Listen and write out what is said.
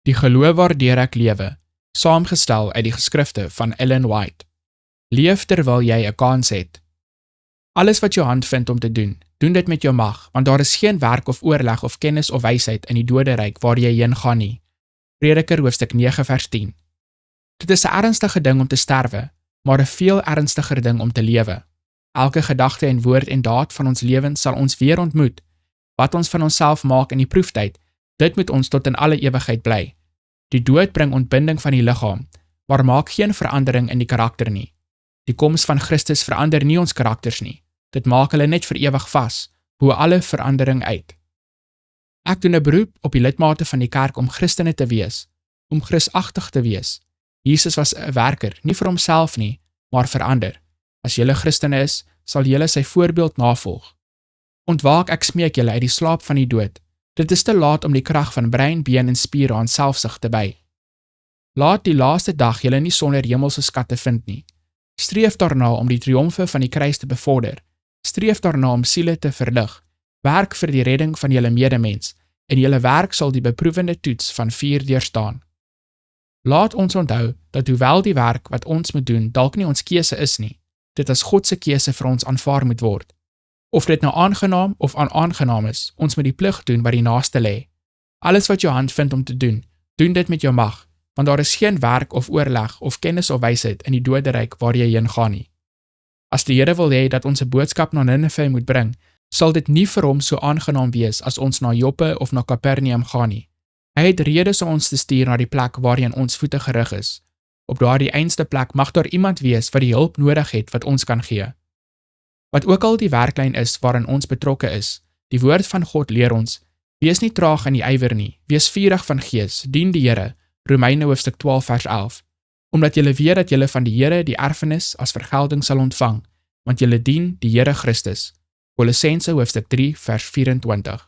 Die geloof waardeur ek lewe, saamgestel uit die geskrifte van Ellen White. Leef terwyl jy 'n kans het. Alles wat jou hand vind om te doen, doen dit met jou mag, want daar is geen werk of oorleg of kennis of wysheid in die doderyk waar jy heen gaan nie. Prediker hoofstuk 9 vers 10. Dit is 'n ernstige ding om te sterwe, maar 'n veel ernstiger ding om te lewe. Elke gedagte en woord en daad van ons lewens sal ons weer ontmoet. Wat ons van onsself maak in die proeftyd, dit moet ons tot in alle ewigheid bly. Die dood bring ontbinding van die liggaam, maar maak geen verandering in die karakter nie. Die koms van Christus verander nie ons karakters nie. Dit maak hulle net vir ewig vas, bo alle verandering uit. Ek doen 'n beroep op die lidmate van die kerk om Christene te wees, om Christagtig te wees. Jesus was 'n werker, nie vir homself nie, maar vir ander. As julle Christene is, sal julle sy voorbeeld navolg. Ontwaak, ek smeek julle uit die slaap van die dood. Dit is te laat om die krag van brein, been en spiere aan selfsug te by. Laat die laaste dag julle nie sonder hemelse skatte vind nie. Streef daarna om die triomfe van die kruis te bevorder. Streef daarna om siele te verlig. Werk vir die redding van julle medemens, en julle werk sal die beproewende toets van vuur deurstaan. Laat ons onthou dat hoewel die werk wat ons moet doen dalk nie ons keuse is nie, dit as God se keuse vir ons aanvaar moet word. Of dit nou aangenaam of onaangenaam is, ons moet die plig doen wat die naaste lê. Alles wat jou hand vind om te doen, doen dit met jou mag, want daar is geen werk of oorleg of kennis of wysheid in die doderyk waar jy heen gaan nie. As die Here wil hê dat ons 'n boodskap na Ninive moet bring, sal dit nie vir hom so aangenaam wees as ons na Joppe of na Kapernaum gaan nie. Hy het redes om ons te stuur na die plek waarheen ons voete gerig is. Op daardie einste plek mag daar iemand wees wat die hulp nodig het wat ons kan gee. Wat ook al die werklyn is waarin ons betrokke is, die woord van God leer ons, wees nie traag in die ywer nie, wees vurig van gees, dien die Here, Romeine hoofstuk 12 vers 11, omdat julle weet dat julle van die Here die erfenis as vergelding sal ontvang, want julle dien die Here Christus. Kolossense hoofstuk 3 vers 24.